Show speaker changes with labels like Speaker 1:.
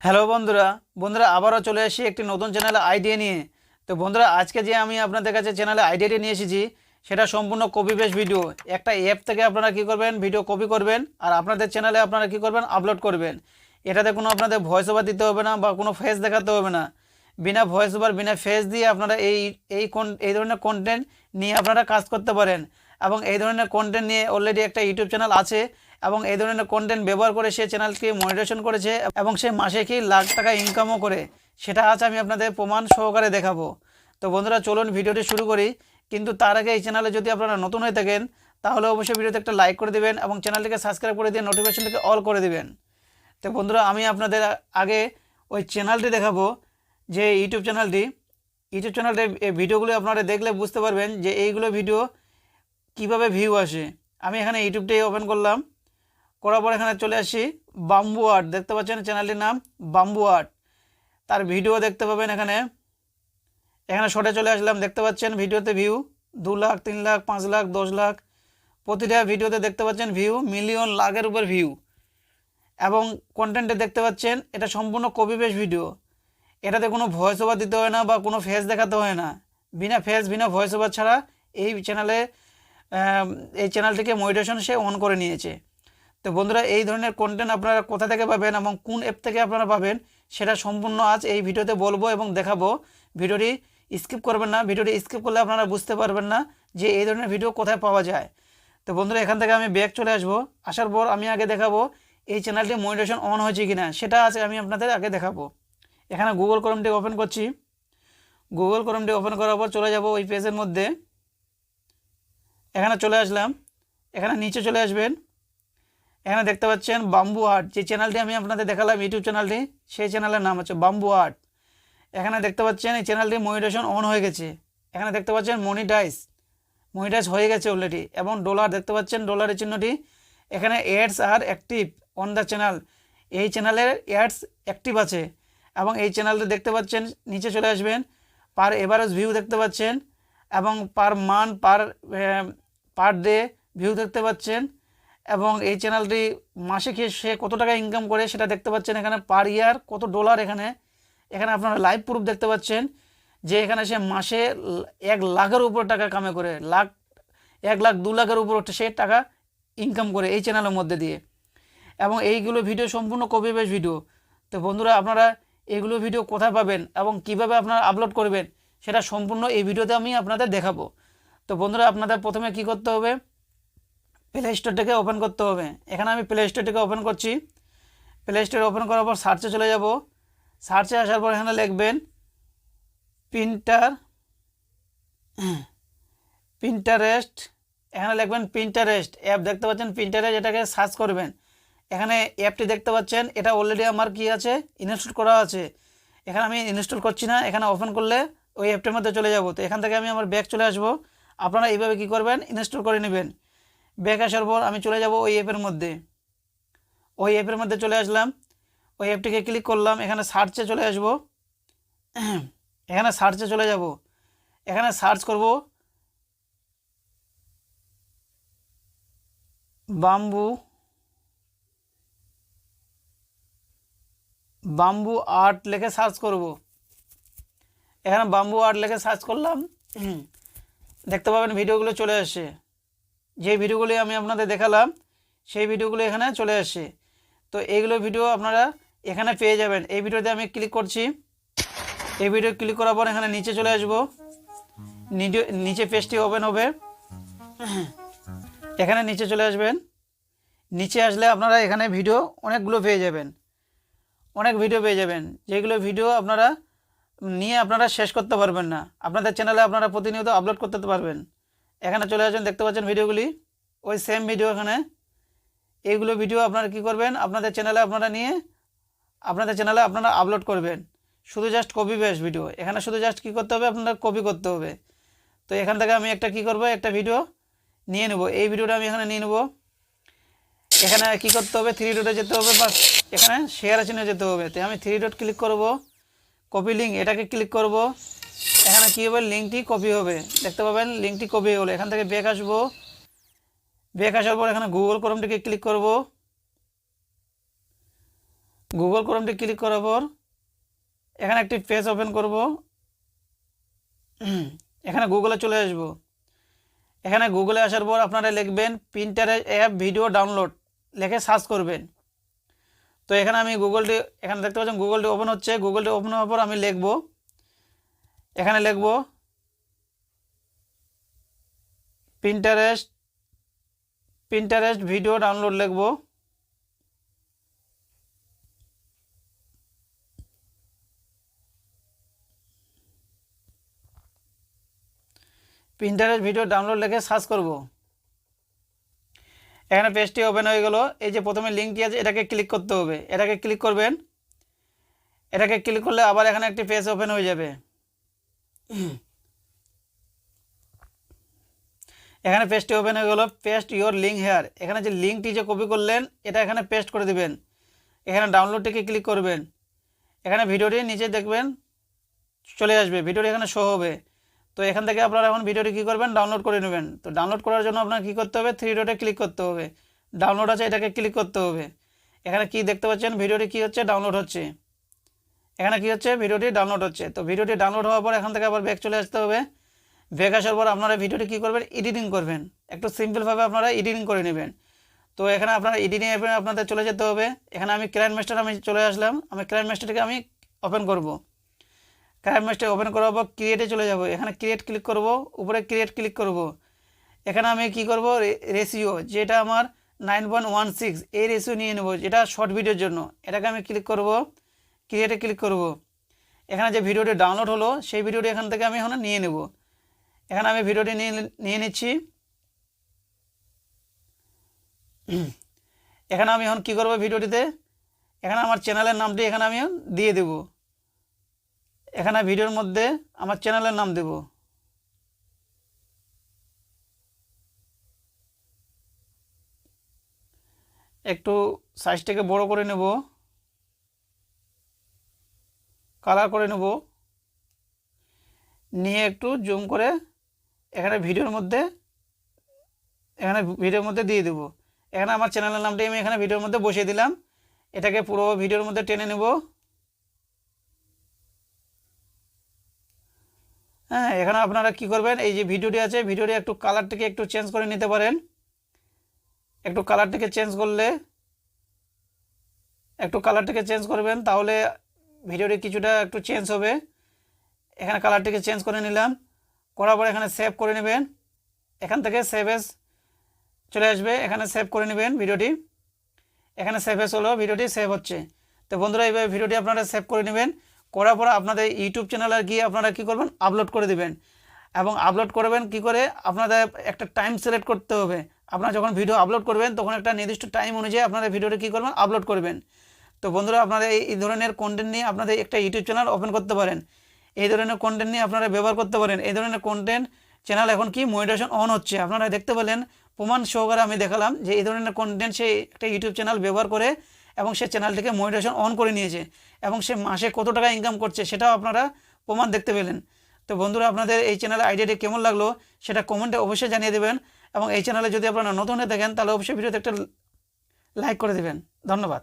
Speaker 1: Hello বন্ধুরা বন্ধুরা আবারও চলে আসি একটি নতুন চ্যানেলে আইডিয়া নিয়ে। তো বন্ধুরা আজকে যে আমি আপনাদের কাছে চ্যানেলে আইডিয়াটি নিয়ে এসেছি সেটা সম্পূর্ণ কপি পেস্ট ভিডিও। একটা অ্যাপ থেকে আপনারা কি করবেন, ভিডিও কপি করবেন আর আপনাদের চ্যানেলে আপনারা কি করবেন, আপলোড করবেন। এটাতে কোনো আপনাদের ভয়েস ওভার দিতে হবে না বা কোনো ফেস দেখাতে হবে না। বিনা ভয়েস ওভার বিনা ফেস দিয়ে আপনারা এই ধরনের কন্টেন্ট নিয়ে আপনারা কাজ করতে পারেন। এবং এই ধরনের কন্টেন্ট নিয়ে অলরেডি একটা ইউটিউব চ্যানেল আছে এবং এই ধরনের কন্টেন্ট ব্যবহার করে সে চ্যানেলকে মনিটাইজেশন করেছে এবং সে মাসে কি লাখ টাকা ইনকামও করে, সেটা আজ আমি আপনাদের প্রমাণ সহকারে দেখাবো। তো বন্ধুরা চলুন ভিডিওটি শুরু করি। কিন্তু তার আগে এই চ্যানেলে যদি আপনারা নতুন হয়ে থাকেন তাহলে অবশ্যই ভিডিওতে একটা লাইক করে দেবেন এবং চ্যানেলটিকে সাবস্ক্রাইব করে দিয়ে নোটিফিকেশনটিকে অল করে দেবেন। তো বন্ধুরা আমি আপনাদের আগে ওই চ্যানেলটি দেখাবো, যে ইউটিউব চ্যানেলটির ভিডিওগুলো আপনারা দেখলে বুঝতে পারবেন যে এইগুলো ভিডিও কিভাবে ভিউ আসে। আমি এখানে ইউটিউবটাই ওপেন করলাম, করার পর এখানে চলে আসি বাম্বু আর্ট, দেখতে পাচ্ছেন চ্যানেলটির নাম বাম্বু আর্ট। তার ভিডিও দেখতে পাবেন এখানে শর্টে চলে আসলাম, দেখতে পাচ্ছেন ভিডিওতে ভিউ 2 লাখ 3 লাখ 5 লাখ 10 লাখ, প্রতিটা ভিডিওতে দেখতে পাচ্ছেন ভিউ মিলিয়ন লাখের উপর ভিউ। এবং কন্টেন্টে দেখতে পাচ্ছেন এটা সম্পূর্ণ কপি পেস্ট ভিডিও। এটাতে কোনো ভয়েস ওভার দিতে হয় না বা কোনো ফেস দেখাতে হয় না। বিনা ফেস বিনা ভয়েস ওভার ছাড়া এই চ্যানেলটিকে মনিটাইজেশন সে অন করে নিয়েছে। তো বন্ধুরা এই ধরনের কন্টেন্ট আপনারা কোথা থেকে পাবেন এবং কোন অ্যাপ থেকে আপনারা পাবেন সেটা সম্পূর্ণ আজ এই ভিডিওতে বলবো এবং দেখাবো। ভিডিওটি স্কিপ করবেন না, ভিডিওটি স্কিপ করলে আপনারা বুঝতে পারবেন না যে এই ধরনের ভিডিও কোথায় পাওয়া যায়। তো বন্ধুরা এখান থেকে আমি ব্যাক চলে আসবো, আসার পর আমি আগে দেখাবো এই চ্যানেলটি মনিটাইজেশন অন হয়েছে কিনা, সেটা আজ আমি আপনাদের আগে দেখাবো। এখানে গুগল ক্রোমটি ওপেন করছি, গুগল ক্রোমটি ওপেন করার পর চলে যাব ওই পেজের মধ্যে। এখানে চলে আসলাম, এখানে নিচে চলে আসবেন, এখানে দেখতে পাচ্ছেন বাম্বু আর্ট, যে চ্যানেলটি আমি আপনাদের দেখালাম ইউটিউব চ্যানেলটি, সেই চ্যানেলের নাম হচ্ছে বাম্বু আর্ট। এখানে দেখতে পাচ্ছেন এই চ্যানেলটি মনিটাইজেশন অন হয়ে গেছে। এখানে দেখতে পাচ্ছেন মনিটাইজ হয়ে গেছে অলরেডি এবং ডলার দেখতে পাচ্ছেন, ডলারের চিহ্নটি। এখানে অ্যাডস আর অ্যাক্টিভ অন দ্য চ্যানেল, এই চ্যানেলের অ্যাডস অ্যাক্টিভ আছে। এবং এই চ্যানেলটি দেখতে পাচ্ছেন নিচে চলে আসবেন, পার এভারেজ ভিউ দেখতে পাচ্ছেন এবং per month per day view দেখতে পাচ্ছেন। এবং এই চ্যানেলটি মাসে কি সে কত টাকা ইনকাম করে সেটা দেখতে পাচ্ছেন। এখানে পার ইয়ার কত ডলার, এখানে আপনারা লাইভ প্রুফ দেখতে পাচ্ছেন যে এখানে সে মাসে 1 লাখের উপর টাকা কামে করে, 1 লাখ 2 লাখের উপর সে টাকা ইনকাম করে এই চ্যানেলের মধ্যে দিয়ে। এবং এইগুলো ভিডিও সম্পূর্ণ কপি পেস্ট ভিডিও। তো বন্ধুরা আপনারা এইগুলো ভিডিও কোথায় পাবেন এবং কিভাবে আপনারা আপলোড করবেন সেটা সম্পূর্ণ এই ভিডিওতে আমি আপনাদের দেখাবো। তো বন্ধুরা আপনাদের প্রথমে কি করতে হবে, প্লে স্টোরটাকে ওপেন করতে হবে। এখানে আমি প্লে স্টোরটাকে ওপেন করছি। প্লে স্টোর ওপেন করার পর সার্চে চলে যাব, সার্চে আসার পর এখানে লিখবেন পিন্টারেস্ট, এখানে লিখবেন পিন্টারেস্ট অ্যাপ, দেখতে পাচ্ছেন পিন্টারেস্ট, এটাকে সার্চ করবেন। এখানে অ্যাপটি দেখতে পাচ্ছেন, এটা অলরেডি আমার কি আছে, ইনস্টল করা আছে। এখানে আমি ইনস্টল করছি না, এখানে ওপেন করলে ওই অ্যাপটির মধ্যে চলে যাব। তো এখান থেকে আমি আমার ব্যাক চলে আসব। আপনারা এইভাবে কি করবেন, ইনস্টল করে নেবেন। ব্যাক আসার পর আমি চলে যাব ওই অ্যাপের মধ্যে, ওই অ্যাপের মধ্যে চলে আসলাম, ওই অ্যাপটিকে ক্লিক করলাম। এখানে সার্চে চলে আসব, এখানে সার্চে চলে যাব, এখানে সার্চ করব বাম্বু আর্ট লিখে সার্চ করব। এখানে বাম্বু আর্ট লিখে সার্চ করলাম, দেখতে পাবেন ভিডিওগুলো চলে আসে। যে ভিডিওগুলি আমি আপনাদের দেখালাম সেই ভিডিওগুলো এখানে চলে আসে। তো এইগুলো ভিডিও আপনারা এখানে পেয়ে যাবেন। এই ভিডিওতে আমি ক্লিক করছি, এই ভিডিও ক্লিক করার পর এখানে নিচে চলে আসব, নিচে পেজটি ওপেন হবে। এখানে নিচে চলে আসবেন, নিচে আসলে আপনারা এখানে ভিডিও অনেকগুলো পেয়ে যাবেন, অনেক ভিডিও পেয়ে যাবেন, যেগুলো ভিডিও আপনারা নিয়ে আপনারা শেষ করতে পারবেন না। আপনাদের চ্যানেলে আপনারা প্রতিনিয়ত আপলোড করতে পারবেন। এখানে চলে আসবেন, দেখতে পাচ্ছেন ভিডিওগুলি, ওই সেম ভিডিও এখানে। এইগুলো ভিডিও আপনারা কি করবেন, আপনাদের চ্যানেলে আপনারা আপলোড করবেন। শুধু জাস্ট কপি পেস্ট ভিডিও, এখানে শুধু জাস্ট কী করতে হবে, আপনারা কপি করতে হবে। তো এখান থেকে আমি একটা কি করব, একটা ভিডিও নিয়ে নেব। এই ভিডিওটা আমি এখানে নিয়ে নেব। এখানে কি করতে হবে, 3 ডটে যেতে হবে বা এখানে শেয়ার চিহ্নে যেতে হবে। তো আমি 3 ডট ক্লিক করব, কপি লিঙ্ক, এটাকে ক্লিক করব। এখানে কী হবে, লিঙ্কটি কপি হবে, দেখতে পাবেন লিঙ্কটি কপি হলো। এখান থেকে ব্যাক আসবো, ব্যাক আসার পর এখানে গুগল ক্রোমটিকে ক্লিক করব। গুগল ক্রোমটি ক্লিক করার পর এখানে একটি পেজ ওপেন করব। এখানে গুগলে চলে আসব। এখানে গুগলে আসার পর আপনারা লিখবেন পিন্টারেস্ট অ্যাপ ভিডিও ডাউনলোড, লিখে সার্চ করবেন। তো এখানে আমি গুগলটি, এখানে দেখতে পাচ্ছেন গুগলটি ওপেন হচ্ছে। গুগলটি ওপেন হওয়ার পর আমি লিখব, এখানে লিখব পিন্টারেস্ট ভিডিও ডাউনলোড লিখব। পিন্টারেস্ট ভিডিও ডাউনলোড লিখে সার্চ করব। এখানে পেজটি ওপেন হয়ে গেল। এই যে প্রথমে লিঙ্কটি আছে এটাকে ক্লিক করতে হবে, এটাকে ক্লিক করবেন। এটাকে ক্লিক করলে আবার এখানে একটি পেজ ওপেন হয়ে যাবে। এখানে পেজটি ওপেন হয়ে গেল। পেস্ট ইওর লিঙ্ক হেয়ার, এখানে যে লিঙ্কটি যে কপি করলেন এটা এখানে পেস্ট করে দেবেন। এখানে ডাউনলোডটিকে ক্লিক করবেন। এখানে ভিডিওটি নিচে দেখবেন চলে আসবে, ভিডিওটি এখানে শো হবে। তো এখান থেকে আপনারা এখন ভিডিওটি কী করবেন, ডাউনলোড করে নেবেন। তো ডাউনলোড করার জন্য আপনার কী করতে হবে, থ্রি ডটে ক্লিক করতে হবে। ডাউনলোড আছে এটাকে ক্লিক করতে হবে। এখানে কি দেখতে পাচ্ছেন, ভিডিওটি কী হচ্ছে, ডাউনলোড হচ্ছে। এখানে কি হচ্ছে, ভিডিওটি ডাউনলোড হচ্ছে। তো ভিডিওটি ডাউনলোড হওয়ার পর এখান থেকে আবার ব্যাক চলে আসতে হবে। ব্যাক আসার পর আপনারা ভিডিওটি কী করবেন, এডিটিং করবেন। একটু সিম্পলভাবে আপনারা এডিটিং করে নেবেন। তো এখানে আপনারা এডিটিং অ্যাপে আপনাদের চলে যেতে হবে। এখানে আমি ক্রাইম মাস্টার আমি চলে আসলাম। আমি ক্রাইম মাস্টারকে আমি ওপেন করব। ক্রাইম মাস্টার ওপেন করার পর ক্রিয়েটে চলে যাব। এখানে ক্রিয়েট ক্লিক করব, উপরে ক্রিয়েট ক্লিক করব। এখানে আমি কি করব, রেশিও যেটা আমার 9.16 এই রেশিও নিয়ে নেব, যেটা শর্ট ভিডিওর জন্য। এটাকে আমি ক্লিক করব, ক্রিয়েটে ক্লিক করব। এখানে যে ভিডিওটি ডাউনলোড হলো সেই ভিডিওটি এখান থেকে আমি এখানে নিয়ে নেব। এখানে আমি ভিডিওটি নিয়ে নিচ্ছি। এখানে আমি এখন কী করব, ভিডিওটিতে এখানে আমার চ্যানেলের নামটি এখানে আমি দিয়ে দেব। এখানে ভিডিওর মধ্যে আমার চ্যানেলের নাম দেব। একটু সাইজটাকে বড় করে নেব, কালার করে নেব, নিয়ে একটু জুম করে এখানে ভিডিওর মধ্যে দিয়ে দেব। এখানে আমার চ্যানেলের নামটি আমি এখানে ভিডিওর মধ্যে বসিয়ে দিলাম। এটাকে পুরো ভিডিওর মধ্যে টেনে নেব। হ্যাঁ, এখানে আপনারা কি করবেন, এই যে ভিডিওটি আছে ভিডিওটি একটু কালারটিকে একটু চেঞ্জ করে নিতে পারেন। একটু কালারটিকে চেঞ্জ করবেন, তাহলে ভিডিওটি কিছুটা একটু চেঞ্জ হবে। এখানে কালারটিকে চেঞ্জ করে নিলাম। করার পর এখানে সেভ করে নেবেন। এখান থেকে সেভ এস চলে আসবে, এখানে সেভ করে নেবেন ভিডিওটি। এখানে সেভ এস হলো, ভিডিওটি সেভ হচ্ছে। তো বন্ধুরা এইভাবে ভিডিওটি আপনারা সেভ করে নেবেন। করার পর আপনাদের ইউটিউব চ্যানেলে গিয়ে আপনারা কী করবেন, আপলোড করে দেবেন। এবং আপলোড করবেন কি করে, আপনাদের একটা টাইম সিলেক্ট করতে হবে। আপনারা যখন ভিডিও আপলোড করবেন তখন একটা নির্দিষ্ট টাইম অনুযায়ী আপনারা ভিডিওটি কী করবেন, আপলোড করবেন। তো বন্ধুরা আপনারা এই ধরনের কন্টেন্ট নিয়ে আপনাদের একটা ইউটিউব চ্যানেল ওপেন করতে পারেন। এই ধরনের কন্টেন্ট নিয়ে আপনারা ব্যবহার করতে পারেন। এই ধরনের কন্টেন্ট চ্যানেল এখন কি মনিটাইজেশন অন হচ্ছে, আপনারা দেখতে পেলেন, প্রমাণ সহকারে আমি দেখালাম যে এই ধরনের কন্টেন্ট সে একটা ইউটিউব চ্যানেল ব্যবহার করে এবং সে চ্যানেলটিকে মনিটাইজেশন অন করে নিয়েছে এবং সে মাসে কত টাকা ইনকাম করছে সেটাও আপনারা প্রমাণ দেখতে পেলেন। তো বন্ধুরা আপনাদের এই চ্যানেলের আইডিয়াটি কেমন লাগলো সেটা কমেন্টে অবশ্যই জানিয়ে দেবেন। এবং এই চ্যানেলে যদি আপনারা নতুন হয়ে থাকেন তাহলে অবশ্যই ভিডিওতে একটা লাইক করে দেবেন। ধন্যবাদ।